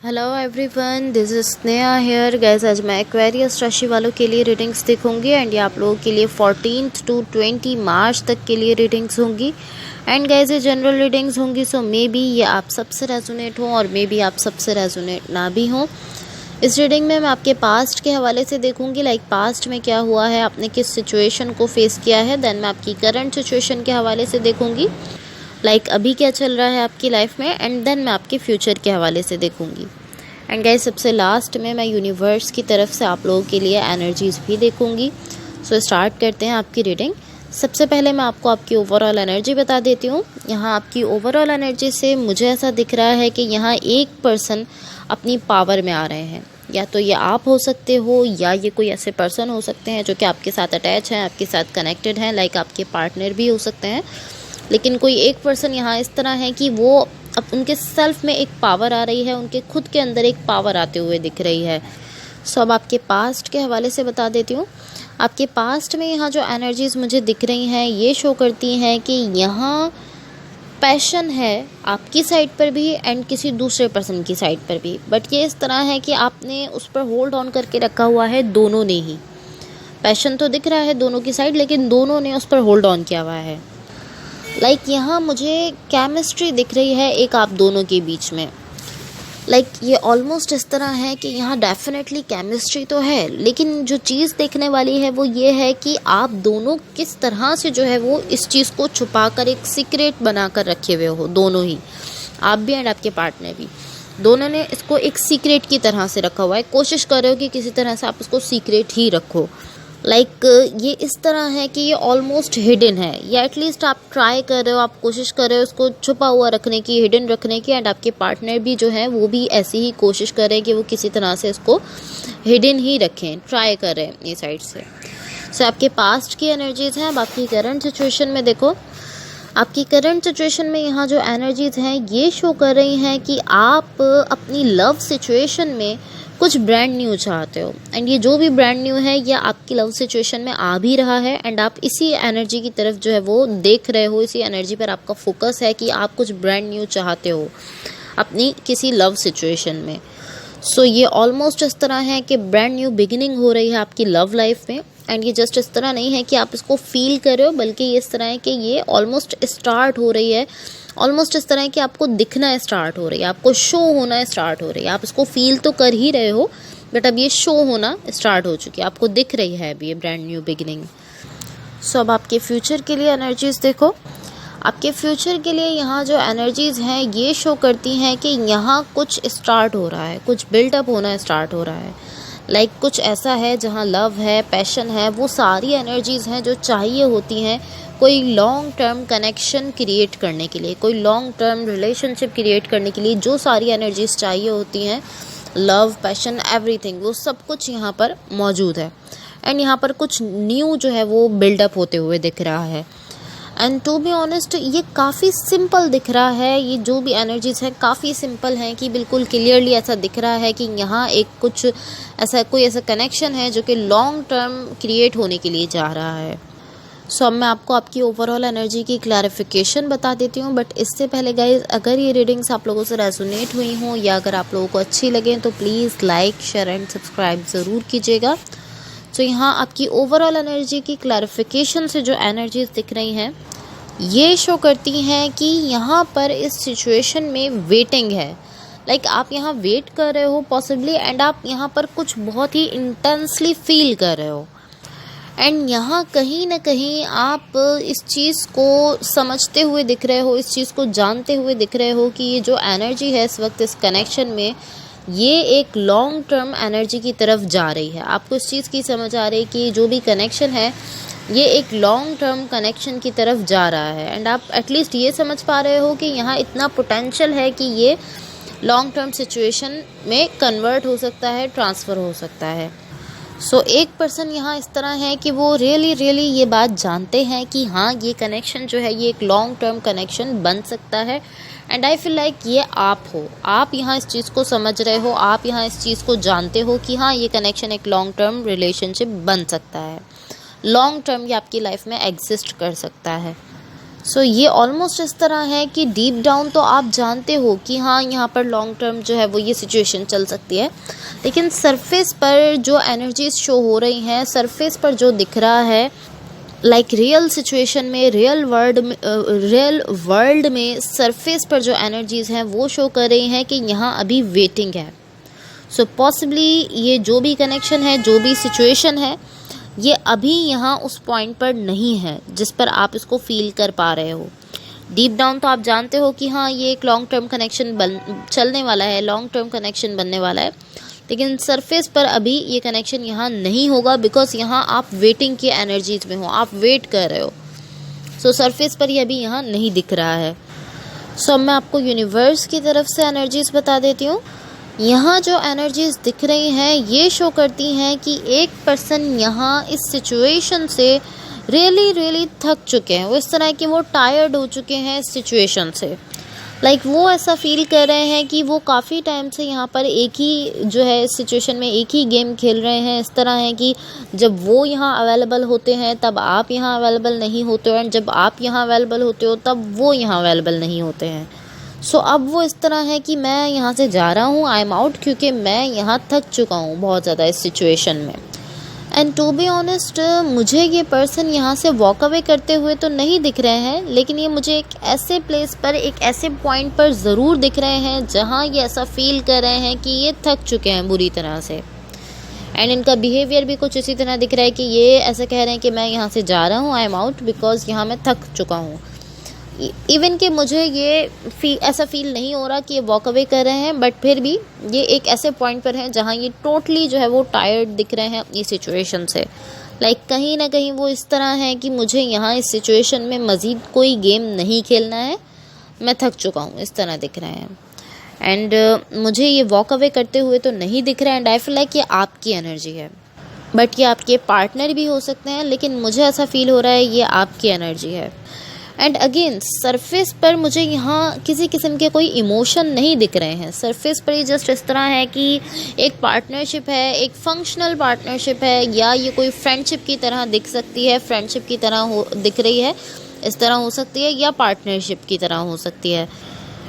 Hello everyone, this is Sneha hair guys. आज मैं Aquarius राशि वालों के लिए रीडिंग्स देखूंगी एंड ये आप लोगों के लिए 14 टू 20 मार्च तक के लिए रीडिंग्स होंगी। एंड गाइस ये जनरल रीडिंग्स होंगी, सो मे बी ये आप सबसे रेजोनेट हो और मे बी आप सबसे रेजोनेट ना भी हो। इस रीडिंग में मैं आपके पास्ट के हवाले से देखूंगी, लाइक पास्ट में क्या हुआ है, आपने किस सिचुएशन को फेस किया है। देन मैं आपकी करंट सिचुएशन के हवाले से देखूंगी, लाइक अभी क्या चल रहा है आपकी लाइफ में। एंड देन मैं आपके फ्यूचर के हवाले से देखूंगी। एंड गाइस सबसे लास्ट में मैं यूनिवर्स की तरफ से आप लोगों के लिए एनर्जीज़ भी देखूंगी। सो स्टार्ट करते हैं आपकी रीडिंग। सबसे पहले मैं आपको आपकी ओवरऑल एनर्जी बता देती हूँ। यहाँ आपकी ओवरऑल एनर्जी से मुझे ऐसा दिख रहा है कि यहाँ एक पर्सन अपनी पावर में आ रहे हैं। या तो ये आप हो सकते हो या ये कोई ऐसे पर्सन हो सकते हैं जो कि आपके साथ अटैच हैं, आपके साथ कनेक्टेड हैं, लाइक आपके पार्टनर भी हो सकते हैं। लेकिन कोई एक पर्सन यहाँ इस तरह है कि वो अब उनके सेल्फ में एक पावर आ रही है, उनके खुद के अंदर एक पावर आते हुए दिख रही है। सो अब आपके पास्ट के हवाले से बता देती हूँ। आपके पास्ट में यहाँ जो एनर्जीज़ मुझे दिख रही हैं ये शो करती हैं कि यहाँ पैशन है आपकी साइड पर भी एंड किसी दूसरे पर्सन की साइड पर भी, बट ये इस तरह है कि आपने उस पर होल्ड ऑन करके रखा हुआ है। दोनों ने ही पैशन तो दिख रहा है दोनों की साइड, लेकिन दोनों ने उस पर होल्ड ऑन किया हुआ है। लाइक यहाँ मुझे केमिस्ट्री दिख रही है एक आप दोनों के बीच में। लाइक ये ऑलमोस्ट इस तरह है कि यहाँ डेफिनेटली केमिस्ट्री तो है, लेकिन जो चीज़ देखने वाली है वो ये है कि आप दोनों किस तरह से जो है वो इस चीज़ को छुपा कर एक सीक्रेट बना कर रखे हुए हो। दोनों ही, आप भी एंड आपके पार्टनर भी, दोनों ने इसको एक सीक्रेट की तरह से रखा हुआ है। कोशिश कर रहे हो कि किसी तरह से आप इसको सीक्रेट ही रखो। लाइक ये इस तरह है कि ये ऑलमोस्ट हिडन है, या एटलीस्ट आप ट्राई कर रहे हो, आप कोशिश कर रहे हो इसको छुपा हुआ रखने की, हिडन रखने की। एंड आपके पार्टनर भी जो है वो भी ऐसी ही कोशिश कर रहे हैं कि वो किसी तरह से इसको हिडन ही रखें, ट्राई कर रहे हैं ये साइड से। सो आपके पास्ट की एनर्जीज़ हैं। अब आपकी करंट सिचुएशन में देखो। आपकी करंट सिचुएशन में यहाँ जो एनर्जीज़ हैं ये शो कर रही हैं कि आप अपनी लव सिचुएशन में कुछ ब्रांड न्यू चाहते हो। एंड ये जो भी ब्रांड न्यू है ये आपकी लव सिचुएशन में आ भी रहा है एंड आप इसी एनर्जी की तरफ जो है वो देख रहे हो, इसी एनर्जी पर आपका फोकस है कि आप कुछ ब्रांड न्यू चाहते हो अपनी किसी लव सिचुएशन में। सो ये ऑलमोस्ट इस तरह है कि ब्रांड न्यू बिगिनिंग हो रही है आपकी लव लाइफ में। एंड ये जस्ट इस तरह नहीं है कि आप इसको फील कर रहे हो, बल्कि ये इस तरह है कि ये ऑलमोस्ट स्टार्ट हो रही है। ऑलमोस्ट इस तरह है कि आपको दिखना स्टार्ट हो रही है, आपको शो होना स्टार्ट हो रही है। आप इसको फील तो कर ही रहे हो, बट अब ये शो होना स्टार्ट हो चुकी है, आपको दिख रही है अभी ये ब्रांड न्यू बिगिनिंग। सो अब आपके फ्यूचर के लिए एनर्जीज़ देखो। आपके फ्यूचर के लिए यहाँ जो एनर्जीज़ हैं ये शो करती हैं कि यहाँ कुछ स्टार्ट हो रहा है, कुछ बिल्डअप होना स्टार्ट हो रहा है। लाइक कुछ ऐसा है जहाँ लव है, पैशन है, वो सारी एनर्जीज़ हैं जो चाहिए होती हैं कोई लॉन्ग टर्म कनेक्शन क्रिएट करने के लिए, कोई लॉन्ग टर्म रिलेशनशिप क्रिएट करने के लिए। जो सारी एनर्जीज़ चाहिए होती हैं, लव, पैशन, एवरीथिंग, वो सब कुछ यहाँ पर मौजूद है। एंड यहाँ पर कुछ न्यू जो है वो बिल्डअप होते हुए दिख रहा है। एंड टू बी ऑनेस्ट ये काफ़ी सिंपल दिख रहा है। ये जो भी एनर्जीज़ है काफ़ी सिंपल हैं कि बिल्कुल क्लियरली ऐसा दिख रहा है कि यहाँ एक कुछ ऐसा कोई ऐसा कनेक्शन है जो कि लॉन्ग टर्म क्रिएट होने के लिए जा रहा है। सो अब मैं आपको आपकी ओवरऑल एनर्जी की क्लैरिफिकेशन बता देती हूँ, बट इससे पहले गाइज अगर ये रीडिंग्स आप लोगों से रेजोनेट हुई हों या अगर आप लोगों को अच्छी लगें तो please like, share and subscribe ज़रूर कीजिएगा। तो यहाँ आपकी ओवरऑल एनर्जी की क्लैरिफिकेशन से जो एनर्जीज दिख रही हैं ये शो करती हैं कि यहाँ पर इस सिचुएशन में वेटिंग है। लाइक आप यहाँ वेट कर रहे हो पॉसिबली, एंड आप यहाँ पर कुछ बहुत ही इंटेंसली फील कर रहे हो। एंड यहाँ कहीं ना कहीं आप इस चीज़ को समझते हुए दिख रहे हो, इस चीज़ को जानते हुए दिख रहे हो कि ये जो एनर्जी है इस वक्त इस कनेक्शन में ये एक लॉन्ग टर्म एनर्जी की तरफ जा रही है। आपको इस चीज़ की समझ आ रही है कि जो भी कनेक्शन है ये एक लॉन्ग टर्म कनेक्शन की तरफ जा रहा है। एंड आप एटलीस्ट ये समझ पा रहे हो कि यहाँ इतना पोटेंशियल है कि ये लॉन्ग टर्म सिचुएशन में कन्वर्ट हो सकता है, ट्रांसफ़र हो सकता है। सो एक पर्सन यहाँ इस तरह है कि वो रियली ये बात जानते हैं कि हाँ ये कनेक्शन जो है ये एक लॉन्ग टर्म कनेक्शन बन सकता है। एंड आई फील लाइक ये आप हो, आप यहाँ इस चीज़ को समझ रहे हो, आप यहाँ इस चीज़ को जानते हो कि हाँ ये कनेक्शन एक लॉन्ग टर्म रिलेशनशिप बन सकता है, लॉन्ग टर्म ये आपकी लाइफ में एग्जिस्ट कर सकता है। सो ये ऑलमोस्ट इस तरह है कि डीप डाउन तो आप जानते हो कि हाँ यहाँ पर लॉन्ग टर्म जो है वो ये सिचुएशन चल सकती है, लेकिन सरफेस पर जो एनर्जीज शो हो रही हैं, सरफेस पर जो दिख रहा है, लाइक रियल सिचुएशन में, रियल वर्ल्ड में सरफेस पर जो एनर्जीज़ हैं वो शो कर रही हैं कि यहाँ अभी वेटिंग है। सो पॉसिबली ये जो भी कनेक्शन है, जो भी सिचुएशन है, ये अभी यहाँ उस पॉइंट पर नहीं है जिस पर आप इसको फील कर पा रहे हो। डीप डाउन तो आप जानते हो कि हाँ ये एक लॉन्ग टर्म कनेक्शन चलने वाला है, लॉन्ग टर्म कनेक्शन बनने वाला है, लेकिन सरफेस पर अभी ये कनेक्शन यहाँ नहीं होगा बिकॉज यहाँ आप वेटिंग की एनर्जीज में हो, आप वेट कर रहे हो। सो सरफेस पर ये अभी यहाँ नहीं दिख रहा है। सो मैं आपको यूनिवर्स की तरफ से एनर्जीज बता देती हूँ। यहाँ जो एनर्जीज दिख रही हैं ये शो करती हैं कि एक पर्सन यहाँ इस सिचुएशन से रियली थक चुके हैं। वो इस तरह कि वो टायर्ड हो चुके हैं इस सिचुएशन से। लाइक वो ऐसा फील कर रहे हैं कि वो काफ़ी टाइम से यहाँ पर एक ही जो है इस सिचुएशन में एक ही गेम खेल रहे हैं। इस तरह है कि जब वो यहाँ अवेलेबल होते हैं तब आप यहाँ अवेलेबल नहीं होते हो, एंड जब आप यहाँ अवेलेबल होते हो तब वो यहाँ अवेलेबल नहीं होते हैं। सो अब वो इस तरह है कि मैं यहाँ से जा रहा हूँ, आई एम आउट, क्योंकि मैं यहाँ थक चुका हूँ बहुत ज़्यादा इस सिचुएशन में। एंड टू बी ऑनेस्ट, मुझे ये पर्सन यहाँ से वॉक अवे करते हुए तो नहीं दिख रहे हैं, लेकिन ये मुझे एक ऐसे प्लेस पर, एक ऐसे पॉइंट पर ज़रूर दिख रहे हैं जहाँ ये ऐसा फील कर रहे हैं कि ये थक चुके हैं बुरी तरह से। एंड इनका बिहेवियर भी कुछ इसी तरह दिख रहा है कि ये ऐसे कह रहे हैं कि मैं यहाँ से जा रहा हूँ, आई एम आउट, बिकॉज यहाँ मैं थक चुका हूँ। इवन कि मुझे ये ऐसा फील नहीं हो रहा कि ये वॉक अवे कर रहे हैं, बट फिर भी ये एक ऐसे पॉइंट पर हैं जहाँ ये टोटली जो है वो टायर्ड दिख रहे हैं अपनी सिचुएशन से। लाइक कहीं ना कहीं वो इस तरह है कि मुझे यहाँ इस सिचुएशन में मज़ीद कोई गेम नहीं खेलना है, मैं थक चुका हूँ, इस तरह दिख रहे हैं। एंड मुझे ये वॉक अवे करते हुए तो नहीं दिख रहा है। एंड आई फील लाइक ये आपकी एनर्जी है, बट ये आपके पार्टनर भी हो सकते हैं, लेकिन मुझे ऐसा फील हो रहा है ये आपकी एनर्जी है। एंड अगेन सरफेस पर मुझे यहाँ किसी किस्म के कोई इमोशन नहीं दिख रहे हैं। सरफेस पर ये जस्ट इस तरह है कि एक पार्टनरशिप है, एक फंक्शनल पार्टनरशिप है, या ये कोई फ्रेंडशिप की तरह दिख सकती है, फ्रेंडशिप की तरह दिख रही है, इस तरह हो सकती है, या पार्टनरशिप की तरह हो सकती है।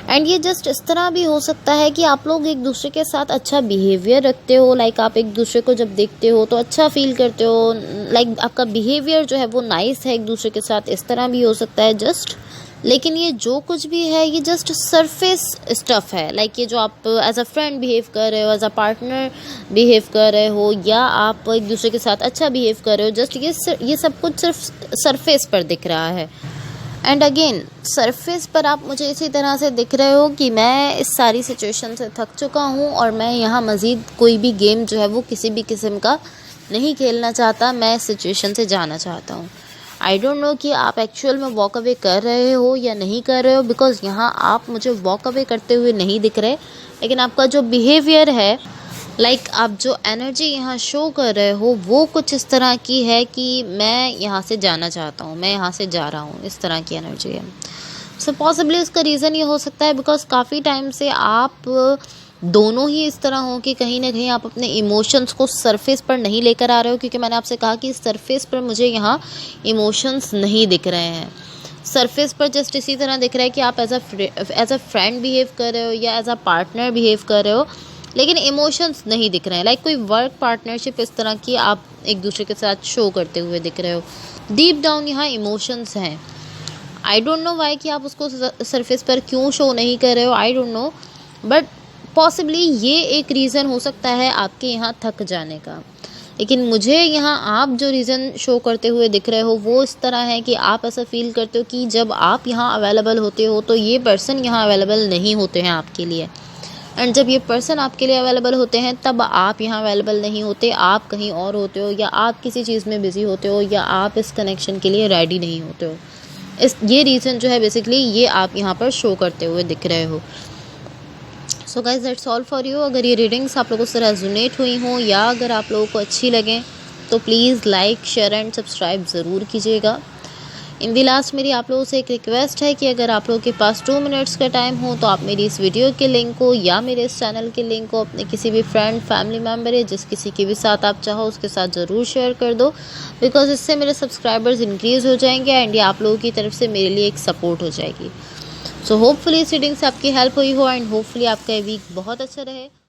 एंड ये जस्ट इस तरह भी हो सकता है कि आप लोग एक दूसरे के साथ अच्छा बिहेवियर रखते हो, लाइक आप एक दूसरे को जब देखते हो तो अच्छा फील करते हो, लाइक आपका बिहेवियर जो है वो नाइस है एक दूसरे के साथ, इस तरह भी हो सकता है जस्ट। लेकिन ये जो कुछ भी है ये जस्ट सरफेस स्टफ़ है। लाइक ये जो आप एज अ फ्रेंड बिहेव कर रहे हो, एज अ पार्टनर बिहेव कर रहे हो, या आप एक दूसरे के साथ अच्छा बिहेव कर रहे हो, जस्ट ये सब कुछ सिर्फ सरफेस पर दिख रहा है। एंड अगेन सरफेस पर आप मुझे इसी तरह से दिख रहे हो कि मैं इस सारी सिचुएशन से थक चुका हूँ और मैं यहाँ मज़ीद कोई भी गेम जो है वो किसी भी किस्म का नहीं खेलना चाहता, मैं इस सिचुएशन से जाना चाहता हूँ। आई डोंट नो कि आप एक्चुअल में वॉक अवे कर रहे हो या नहीं कर रहे हो, बिकॉज़ यहाँ आप मुझे वॉक अवे करते हुए नहीं दिख रहे, लेकिन आपका जो बिहेवियर है, लाइक आप जो एनर्जी यहाँ शो कर रहे हो वो कुछ इस तरह की है कि मैं यहाँ से जाना चाहता हूँ, मैं यहाँ से जा रहा हूँ, इस तरह की एनर्जी है। सो पॉसिबली इसका रीज़न ये हो सकता है बिकॉज काफ़ी टाइम से आप दोनों ही इस तरह हो कि कहीं ना कहीं आप अपने इमोशंस को सरफेस पर नहीं लेकर आ रहे हो, क्योंकि मैंने आपसे कहा कि सरफेस पर मुझे यहाँ इमोशंस नहीं दिख रहे हैं। सरफेस पर जस्ट इसी तरह दिख रहा है कि आप एज अ फ्रेंड बिहेव कर रहे हो या एज अ पार्टनर बिहेव कर रहे हो, लेकिन इमोशंस नहीं दिख रहे हैं। लाइक कोई वर्क पार्टनरशिप इस तरह की आप एक दूसरे के साथ शो करते हुए दिख रहे हो। डीप डाउन यहाँ इमोशंस हैं। आई डोंट नो वाई कि आप उसको सरफेस पर क्यों शो नहीं कर रहे हो, I don't know, but possibly ये एक रीज़न हो सकता है आपके यहाँ थक जाने का। लेकिन मुझे यहाँ आप जो रीज़न शो करते हुए दिख रहे हो वो इस तरह है कि आप ऐसा फील करते हो कि जब आप यहाँ अवेलेबल होते हो तो ये पर्सन यहाँ अवेलेबल नहीं होते हैं आपके लिए, एंड जब ये पर्सन आपके लिए अवेलेबल होते हैं तब आप यहाँ अवेलेबल नहीं होते, आप कहीं और होते हो, या आप किसी चीज़ में बिज़ी होते हो, या आप इस कनेक्शन के लिए रेडी नहीं होते हो। ये रीज़न जो है बेसिकली ये आप यहाँ पर शो करते हुए दिख रहे हो। So guys that's all for you. अगर ये रीडिंग्स आप लोगों से रेजोनेट हुई हों या अगर आप लोगों को अच्छी लगें तो please like share and subscribe ज़रूर कीजिएगा। इन दी लास्ट मेरी आप लोगों से एक रिक्वेस्ट है कि अगर आप लोगों के पास 2 मिनट्स का टाइम हो तो आप मेरी इस वीडियो के लिंक को या मेरे इस चैनल के लिंक को अपने किसी भी फ्रेंड फैमिली मेम्बर है जिस किसी के भी साथ आप चाहो उसके साथ ज़रूर शेयर कर दो, बिकॉज इससे मेरे सब्सक्राइबर्स इंक्रीज़ हो जाएंगे एंड ये आप लोगों की तरफ से मेरे लिए एक सपोर्ट हो जाएगी। सो होपफुली इस रीडिंग से आपकी हेल्प हुई हो एंड होपफुली आपका वीक बहुत अच्छा रहे।